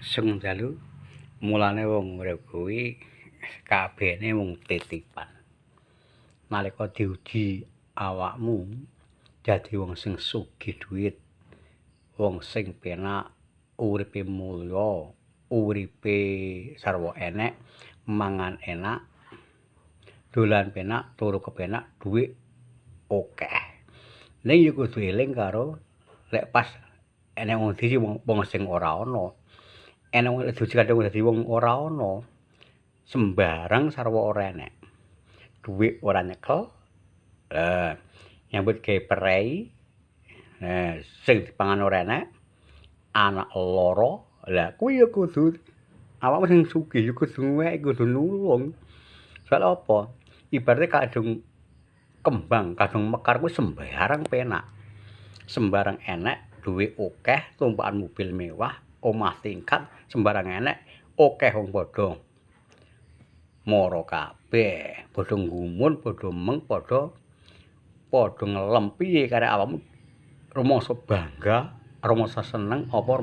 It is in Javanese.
sing dalu mulane wong urip kuwi kabehane mung titipan. Nalika diuji awakmu dadi wong sing sugih dhuwit, wong sing penak, uripe mulya, uripe sarwa enek, mangan enak, dolan penak, turu kepenak, dhuwit akeh. Ning ya kudu eling karo lek pas enek wong dadi wong sing ora ana. Enek wong dadi wong ora ana, sembarang sarwa ora enek. Dhuwit ora nyekel, nyambut gawe prei, sing dipangan ora enek, anak lara, lah kuwi ya kudu awakmu sing sugih ya kudu ngeweki, kudu nulung. Soale apa? Ibarate kadung kembang, kadung mekar kuwi sembarang penak. Sembarang enek, dhuwit akeh, tumpakan mobil mewah, omah tingkat, sembarang enek, akeh wong padha mara kabeh, padha nggumun, padha meng, padha ngelem piye karek awakmu rumangsa bangga, rumangsa seneng apa